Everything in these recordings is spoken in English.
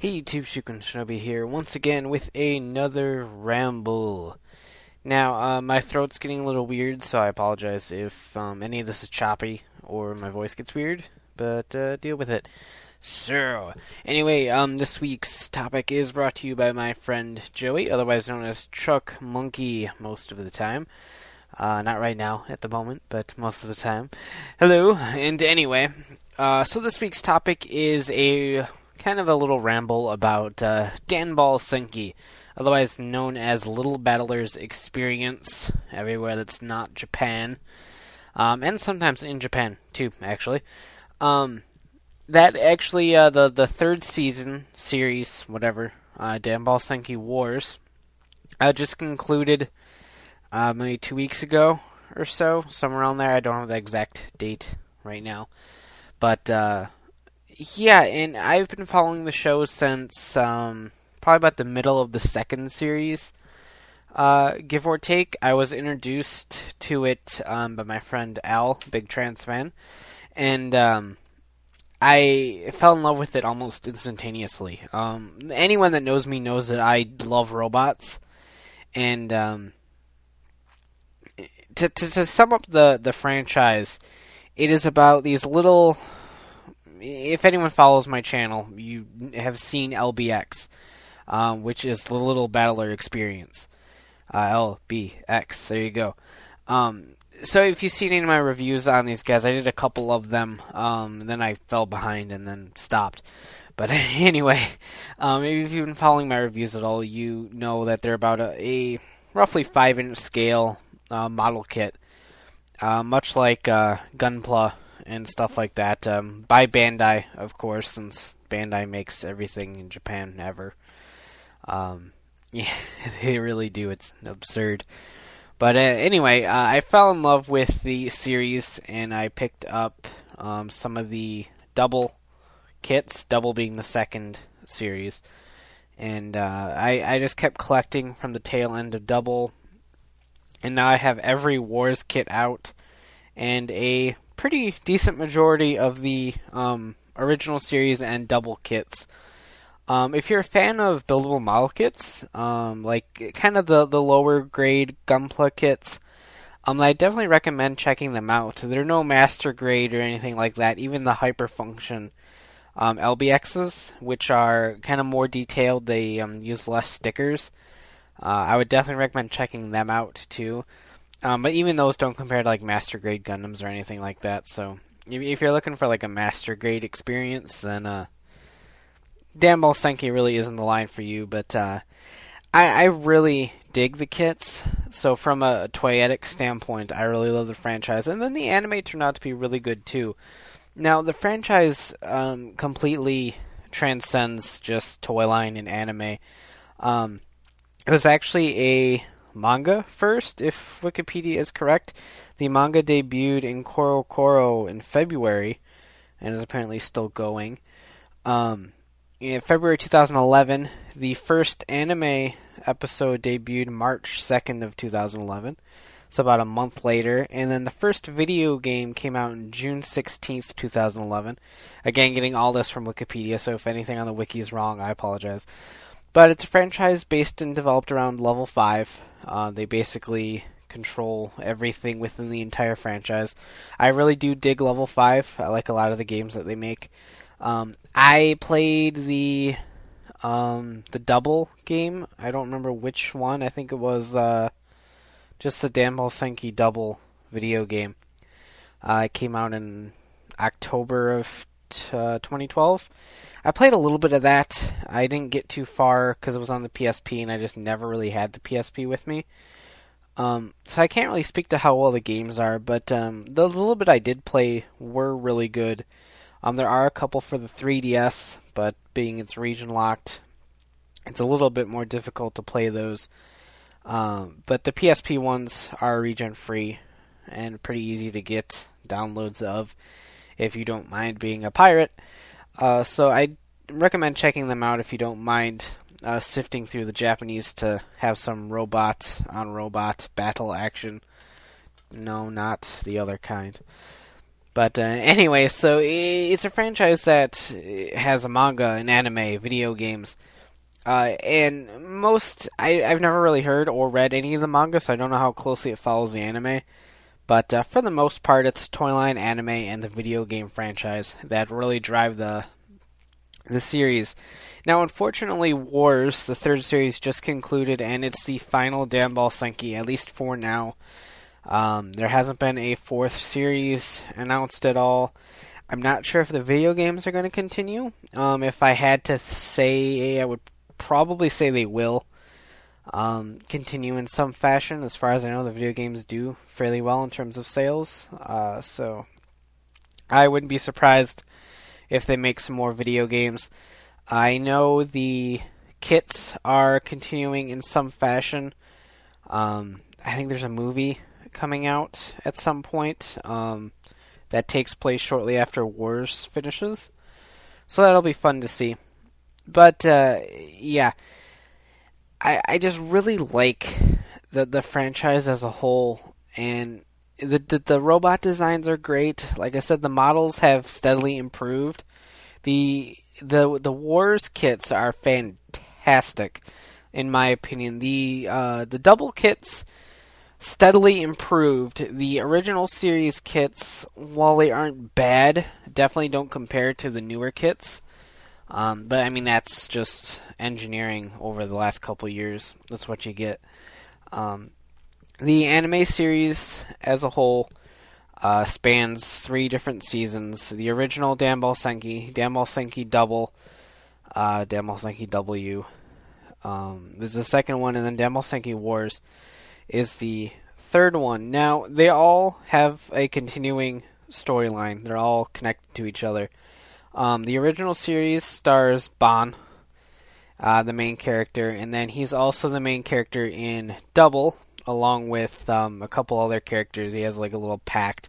Hey YouTube, Shukun Shinobi here, once again with another ramble. Now, my throat's getting a little weird, so I apologize if any of this is choppy or my voice gets weird, but deal with it. So, anyway, this week's topic is brought to you by my friend Joey, otherwise known as TrukkMunky most of the time. Not right now, at the moment, but most of the time. Hello, and anyway, so this week's topic is a kind of a little ramble about Danball Senki, otherwise known as Little Battler's Experience, everywhere that's not Japan, and sometimes in Japan, too, actually. That actually, the third season, series, whatever, Danball Senki Wars, just concluded maybe 2 weeks ago or so, somewhere around there. I don't have the exact date right now, but yeah, and I've been following the show since probably about the middle of the second series, give or take. I was introduced to it by my friend Al, big trans fan, and I fell in love with it almost instantaneously. Anyone that knows me knows that I love robots, and to sum up the franchise, it is about these little... If anyone follows my channel, you have seen LBX, which is the Little Battler Experience. LBX, there you go. So if you've seen any of my reviews on these guys, I did a couple of them, and then I fell behind and then stopped. But anyway, if you've been following my reviews at all, you know that they're about a roughly 5-inch scale model kit, much like Gunpla and stuff like that, by Bandai, of course, since Bandai makes everything in Japan ever. Yeah, they really do. It's absurd. But anyway, I fell in love with the series, and I picked up some of the double kits, double being the second series. And I just kept collecting from the tail end of double, and now I have every Wars kit out, and a pretty decent majority of the original series and double kits. If you're a fan of buildable model kits, like kind of the lower grade Gunpla kits, I definitely recommend checking them out. They're no master grade or anything like that. Even the Hyperfunction LBXs, which are kind of more detailed, they use less stickers. I would definitely recommend checking them out too. But even those don't compare to like master grade Gundams or anything like that. So if you're looking for like a master grade experience, then Danball Senki really isn't the line for you. But I really dig the kits. So from a toyetic standpoint, I really love the franchise. And then the anime turned out to be really good too. Now the franchise completely transcends just toy line and anime. It was actually a manga first, if Wikipedia is correct. The manga debuted in Koro Koro in February, and is apparently still going. In February 2011, the first anime episode debuted March 2nd of 2011, so about a month later, and then the first video game came out on June 16th, 2011. Again, getting all this from Wikipedia, so if anything on the wiki is wrong, I apologize. But it's a franchise based and developed around level 5. They basically control everything within the entire franchise. I really do dig level 5. I like a lot of the games that they make. I played the double game. I don't remember which one. I think it was just the Danball Senki double video game. It came out in October of 2012. I played a little bit of that. I didn't get too far because it was on the PSP, and I just never really had the PSP with me. So I can't really speak to how well the games are, but the little bit I did play were really good. There are a couple for the 3DS, but being it's region locked, it's a little bit more difficult to play those. But the PSP ones are region free and pretty easy to get downloads of if you don't mind being a pirate. So I recommend checking them out if you don't mind sifting through the Japanese to have some robot-on-robot battle action. No, not the other kind. But anyway, so it's a franchise that has a manga, an anime, video games. And I've never really heard or read any of the manga, so I don't know how closely it follows the anime. But for the most part, it's toy line, anime, and the video game franchise that really drive the series. Now, unfortunately, Wars, the third series, just concluded, and it's the final Danball Senki, at least for now. There hasn't been a fourth series announced at all. I'm not sure if the video games are going to continue. If I had to say, I would probably say they will continue in some fashion. As far as I know, the video games do fairly well in terms of sales. So I wouldn't be surprised if they make some more video games. I know the kits are continuing in some fashion. I think there's a movie coming out at some point that takes place shortly after Wars finishes. So that'll be fun to see. But, yeah. I just really like the franchise as a whole, and the robot designs are great. Like I said, the models have steadily improved. The Wars kits are fantastic, in my opinion. The double kits steadily improved. The original series kits, while they aren't bad, definitely don't compare to the newer kits. But I mean, that's just engineering over the last couple years. That's what you get. The anime series as a whole spans 3 different seasons. The original Danball Senki Double, Danball Senki W. There's the second one, and then Danball Senki Wars is the third one. Now, they all have a continuing storyline. They're all connected to each other. The original series stars Bon, the main character, and then he's also the main character in Double, along with a couple other characters. He has like a little pact.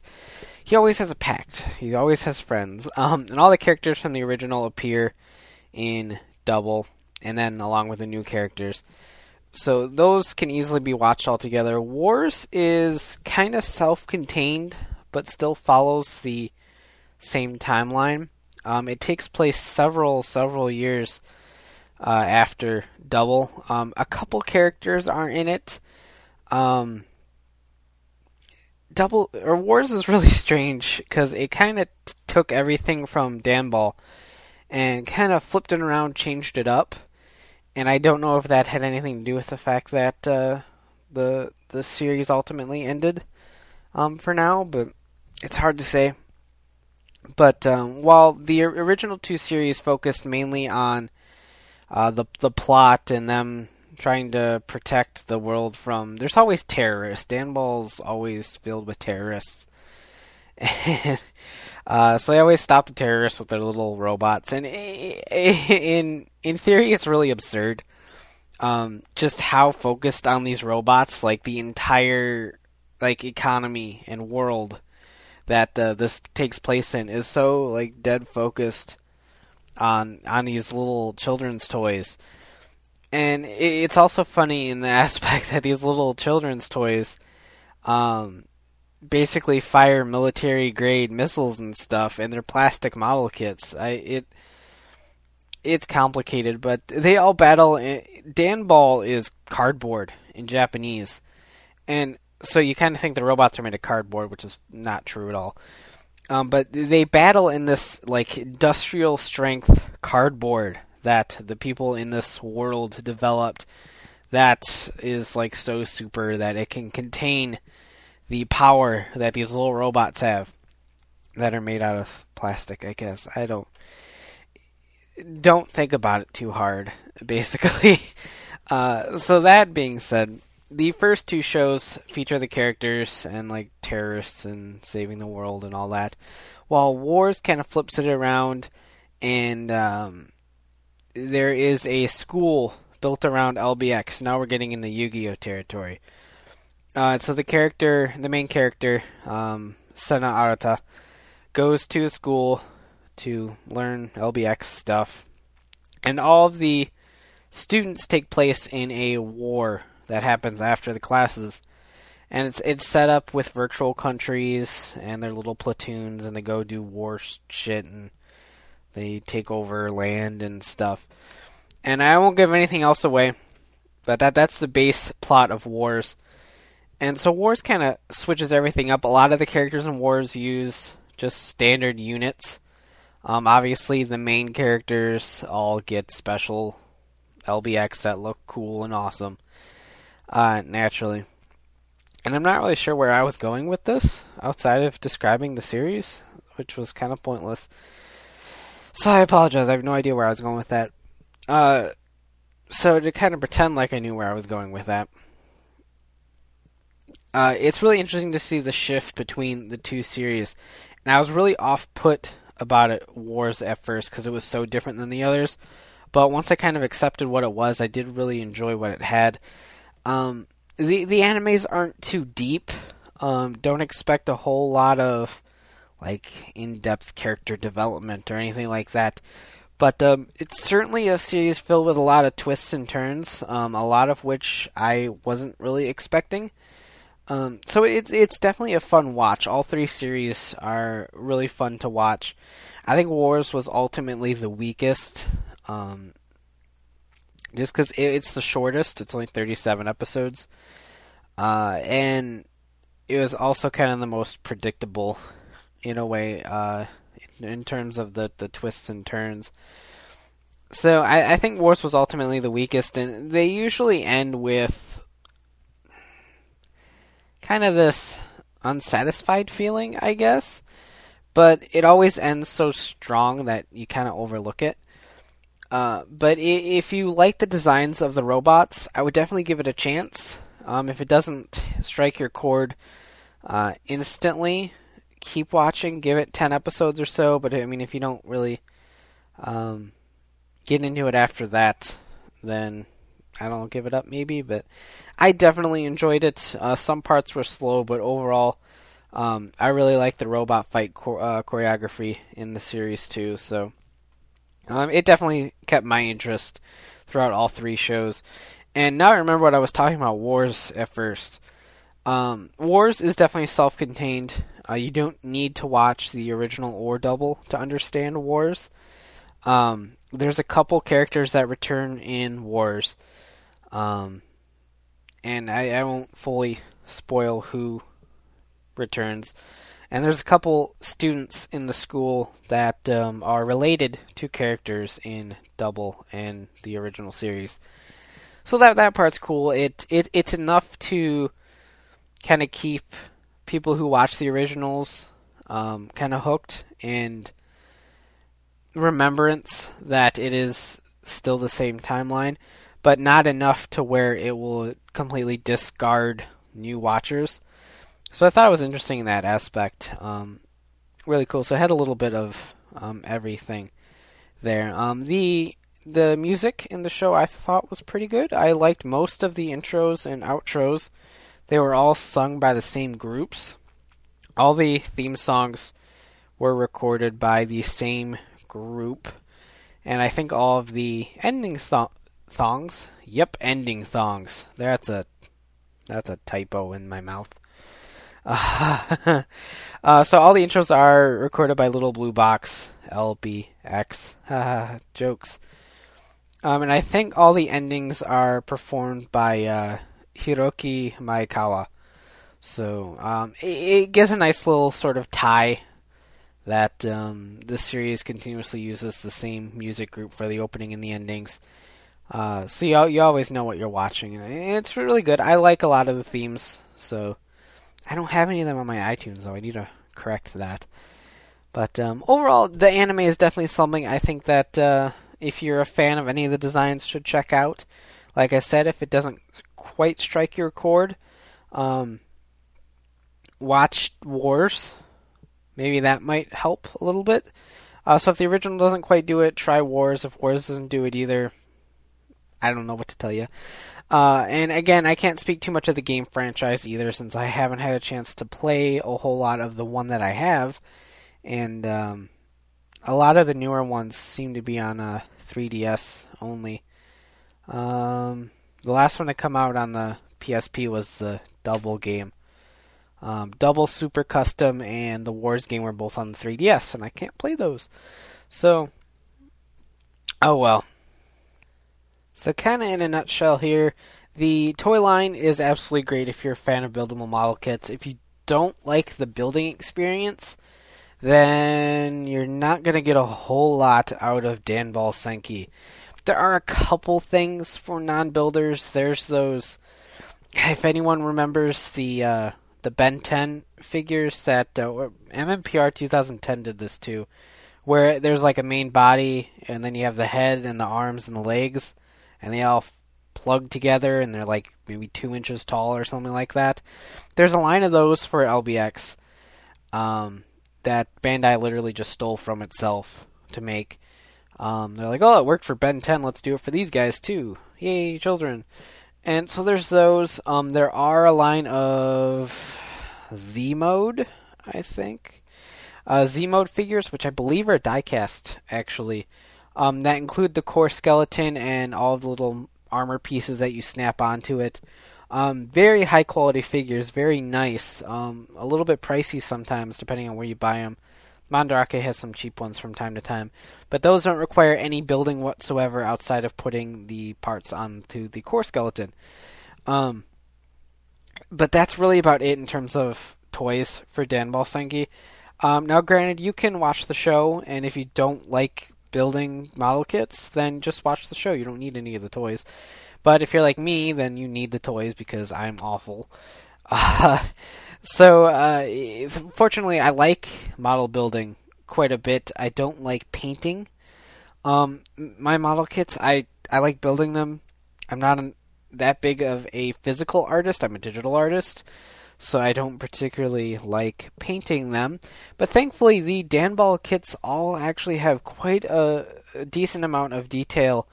He always has a pact. He always has friends. And all the characters from the original appear in Double, and then along with the new characters. So those can easily be watched all together. Wars is kind of self-contained, but still follows the same timeline. It takes place several years after Double. A couple characters are in it. Wars is really strange because it kind of took everything from Danball and kind of flipped it around, changed it up. And I don't know if that had anything to do with the fact that the series ultimately ended for now, but it's hard to say. But while the original 2 series focused mainly on the plot and them trying to protect the world from... There's always terrorists. Danball's always filled with terrorists. So they always stop the terrorists with their little robots. And in theory, it's really absurd. Just how focused on these robots, like the entire economy and world that this takes place in is so dead focused on these little children's toys. And it's also funny in the aspect that these little children's toys basically fire military grade missiles and stuff, and they're plastic model kits. It's complicated, but they all battle. Danball is cardboard in Japanese, and so you kind of think the robots are made of cardboard, which is not true at all. But they battle in this industrial strength cardboard that the people in this world developed. That is so super that it can contain the power that these little robots have that are made out of plastic, I guess. I don't think about it too hard, basically. So that being said, the first 2 shows feature the characters and terrorists and saving the world and all that, while Wars kind of flips it around, and there is a school built around LBX. Now we're getting into Yu-Gi-Oh territory. So the main character, Sena Arata, goes to a school to learn LBX stuff, and all of the students take place in a war that happens after the classes, And it's set up with virtual countries and their little platoons, and they go do war shit, and they take over land and stuff. And I won't give anything else away, but that's the base plot of Wars. And so Wars kind of switches everything up. A lot of the characters in Wars use just standard units. Obviously, the main characters all get special LBX that look cool and awesome, naturally. And I'm not really sure where I was going with this, outside of describing the series, which was kind of pointless. So I apologize, I have no idea where I was going with that. So to kind of pretend like I knew where I was going with that, it's really interesting to see the shift between the two series. And I was really off-put about it, Wars, at first, because it was so different than the others. But once I kind of accepted what it was, I did really enjoy what it had. The animes aren't too deep. Don't expect a whole lot of like in-depth character development or anything like that. But it's certainly a series filled with a lot of twists and turns, a lot of which I wasn't really expecting. So it's definitely a fun watch. All three series are really fun to watch. I think Wars was ultimately the weakest, just because it's the shortest. It's only 37 episodes. And it was also kind of the most predictable, in a way, in terms of the twists and turns. So I think Wars was ultimately the weakest, and they usually end with kind of this unsatisfied feeling, I guess. But it always ends so strong that you kind of overlook it. But if you like the designs of the robots, I would definitely give it a chance. If it doesn't strike your chord instantly, keep watching. Give it 10 episodes or so. But I mean, if you don't really get into it after that, then I don't know, give it up maybe. But I definitely enjoyed it. Some parts were slow, but overall, I really like the robot fight choreography in the series too. So it definitely kept my interest throughout all three shows. And now I remember what I was talking about Wars at first. Wars is definitely self-contained. You don't need to watch the original or double to understand Wars. There's a couple characters that return in Wars. And I won't fully spoil who returns. And there's a couple students in the school that are related to characters in Double and the original series. So that part's cool. It's enough to kind of keep people who watch the originals kind of hooked, and remembrance that it is still the same timeline, but not enough to where it will completely discard new watchers. So I thought it was interesting in that aspect. Really cool. So it had a little bit of everything there. The music in the show I thought was pretty good. I liked most of the intros and outros. They were all sung by the same groups. All the theme songs were recorded by the same group. And I think all of the ending thongs. Yep, ending thongs. That's a typo in my mouth. So all the intros are recorded by Little Blue Box, LBX. Jokes. And I think all the endings are performed by Hiroki Maekawa. So it gives a nice little sort of tie that the series continuously uses the same music group for the opening and the endings. So you always know what you're watching. And it's really good. I like a lot of the themes. So I don't have any of them on my iTunes, though. I need to correct that. But overall, the anime is definitely something I think that if you're a fan of any of the designs, should check out. Like I said, if it doesn't quite strike your chord, watch Wars. Maybe that might help a little bit. So if the original doesn't quite do it, try Wars. If Wars doesn't do it either, I don't know what to tell you. And again, I can't speak too much of the game franchise either, since I haven't had a chance to play a whole lot of the one that I have. And a lot of the newer ones seem to be on 3DS only. The last one to come out on the PSP was the Double game. Double Super Custom and the Wars game were both on the 3DS, and I can't play those. So, oh well. So kind of in a nutshell here, the toy line is absolutely great if you're a fan of buildable model kits. If you don't like the building experience, then you're not going to get a whole lot out of Danball Senki. There are a couple things for non-builders. There's those, if anyone remembers the Ben 10 figures that MMPR 2010 did this too, where there's like a main body, and then you have the head and the arms and the legs, and they all plug together, and they're like maybe 2 inches tall or something like that. There's a line of those for LBX that Bandai literally just stole from itself to make. They're like, oh, it worked for Ben 10, let's do it for these guys too. Yay, children. And so there's those. There are a line of Z-Mode, I think. Z-Mode figures, which I believe are die-cast, actually. That include the core skeleton and all of the little armor pieces that you snap onto it. Very high-quality figures, very nice. A little bit pricey sometimes, depending on where you buy them. Mandarake has some cheap ones from time to time. But those don't require any building whatsoever outside of putting the parts onto the core skeleton. But that's really about it in terms of toys for Danball Senki. Now, granted, you can watch the show, and if you don't like building model kits, then just watch the show. You don't need any of the toys. But if you're like me, then you need the toys because I'm awful. Fortunately, I like model building quite a bit. I don't like painting. My model kits, I like building them. I'm not that big of a physical artist. I'm a digital artist, so I don't particularly like painting them. But thankfully, the Danball kits all actually have quite a decent amount of detail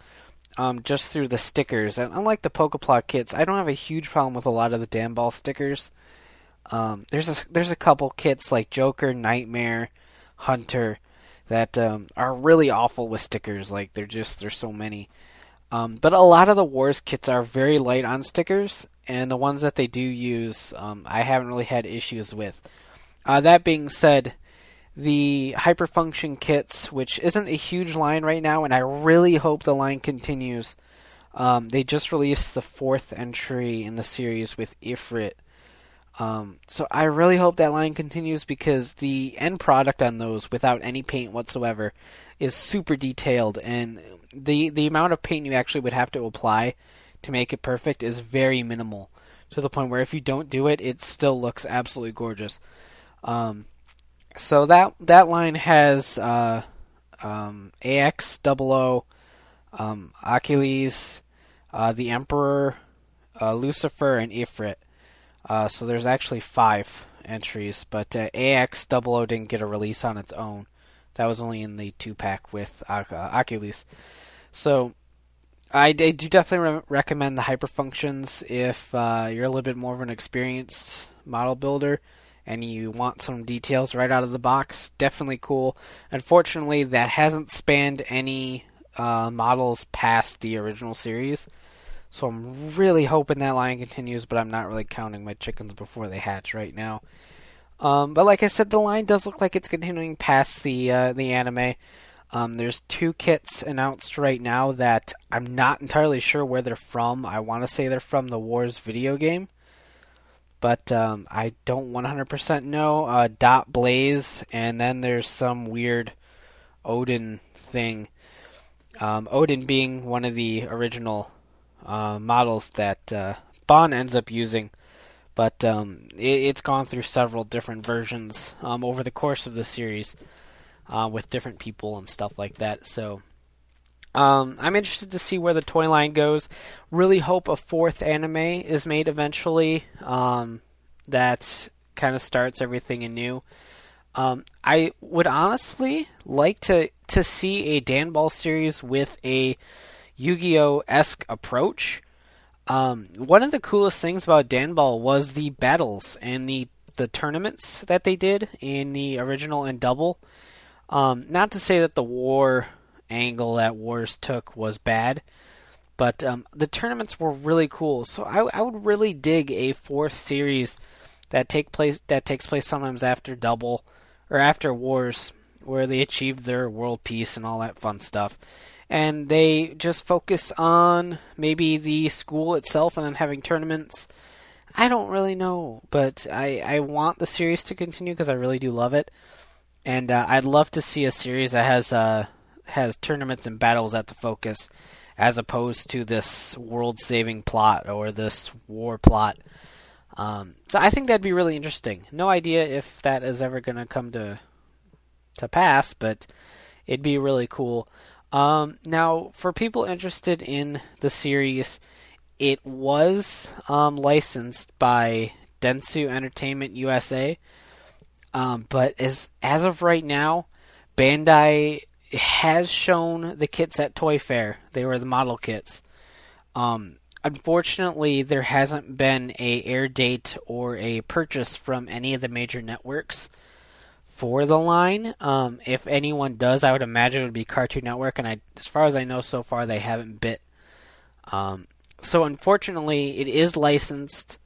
just through the stickers. And unlike the Pokeplot kits, I don't have a huge problem with a lot of the Danball stickers. There's a couple kits like Joker, Nightmare, Hunter that are really awful with stickers. Like there's so many. But a lot of the Wars kits are very light on stickers, and the ones that they do use, I haven't really had issues with. That being said, the Hyperfunction kits, which isn't a huge line right now, and I really hope the line continues. They just released the 4th entry in the series with Ifrit. So I really hope that line continues because the end product on those, without any paint whatsoever, is super detailed, and the amount of paint you actually would have to apply to make it perfect is very minimal, to the point where if you don't do it, it still looks absolutely gorgeous. So that line has AX00, Achilles, the Emperor, Lucifer, and Ifrit. So there's actually 5 entries, but AX00 didn't get a release on its own. That was only in the 2-pack with Achilles. So I do definitely recommend the Hyperfunctions if you're a little bit more of an experienced model builder and you want some details right out of the box. Definitely cool. Unfortunately, that hasn't spanned any models past the original series. So I'm really hoping that line continues, but I'm not really counting my chickens before they hatch right now. But like I said, the line does look like it's continuing past the anime. There's 2 kits announced right now that I'm not entirely sure where they're from. I want to say they're from the Wars video game, but I don't 100% know. Dot Blaze, and then there's some weird Odin thing. Odin being one of the original models that Bon ends up using, but it's gone through several different versions over the course of the series with different people and stuff like that. So I'm interested to see where the toy line goes. Really hope a 4th anime is made eventually that kind of starts everything anew. I would honestly like to see a Danball series with a Yu-Gi-Oh!-esque approach. One of the coolest things about Danball was the battles and the tournaments that they did in the original and double. Not to say that the war angle that Wars took was bad, but the tournaments were really cool. So I would really dig a 4th series that takes place sometimes after Double or after Wars, where they achieve their world peace and all that fun stuff. And they just focus on maybe the school itself and then having tournaments. I don't really know, but I want the series to continue because I really do love it. And I'd love to see a series that has tournaments and battles at the focus, as opposed to this world-saving plot or this war plot. So I think that'd be really interesting. No idea if that is ever going to come to pass, but it'd be really cool. Now, for people interested in the series, it was licensed by Dentsu Entertainment USA, but as of right now, Bandai has shown the kits at Toy Fair. They were the model kits. Unfortunately, there hasn't been a air date or a purchase from any of the major networks for the line. If anyone does, I would imagine it would be Cartoon Network, and as far as I know, so far they haven't bit. So unfortunately, it is licensed,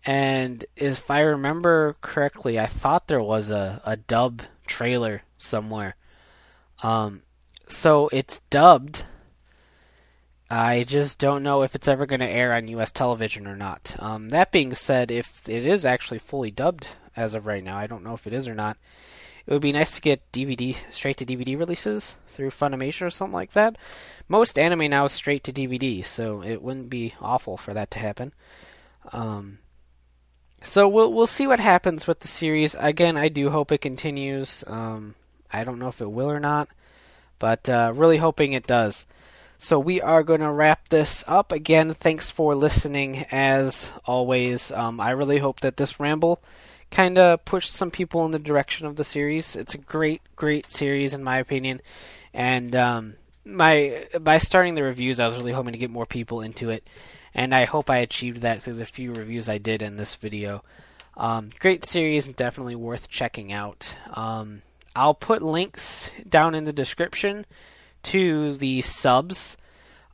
and if I remember correctly, I thought there was a dub trailer somewhere. So it's dubbed. I just don't know if it's ever going to air on U.S. television or not. That being said, if it is actually fully dubbed as of right now, I don't know if it is or not, it would be nice to get straight to DVD releases through Funimation or something like that. Most anime now is straight to DVD, so it wouldn't be awful for that to happen. So we'll see what happens with the series. Again, I do hope it continues. I don't know if it will or not, but really hoping it does. So we are going to wrap this up. Again, thanks for listening as always. I really hope that this ramble kind of pushed some people in the direction of the series. It's a great, great series in my opinion. And by starting the reviews, I was really hoping to get more people into it. And I hope I achieved that through the few reviews I did in this video. Great series and definitely worth checking out. I'll put links down in the description to the subs.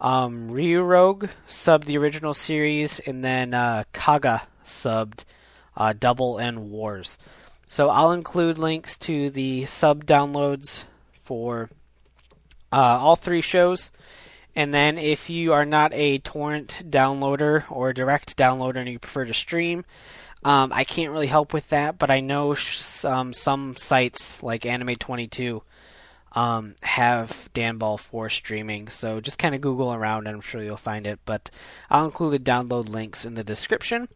Ryurogue subbed the original series, and then Kaga subbed Double and Wars. So I'll include links to the sub downloads for all three shows. And then if you are not a torrent downloader or a direct downloader and you prefer to stream, I can't really help with that, but I know some sites like Anime22 have Danball for streaming, so just kind of Google around and I'm sure you'll find it, but I'll include the download links in the description.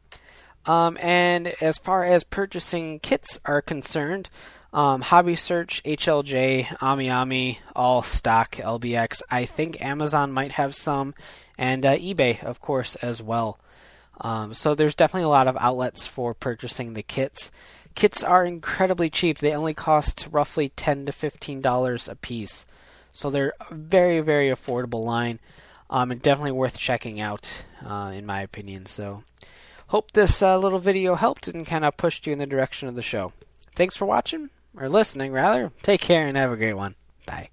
And as far as purchasing kits are concerned, Hobby Search, HLJ, AmiAmi, all stock LBX. I think Amazon might have some, and eBay, of course, as well. So there's definitely a lot of outlets for purchasing the kits. Kits are incredibly cheap. They only cost roughly $10 to $15 a piece. So they're a very, very affordable line. And definitely worth checking out, in my opinion. So hope this little video helped and kind of pushed you in the direction of the show. Thanks for watching, or listening rather. Take care and have a great one. Bye.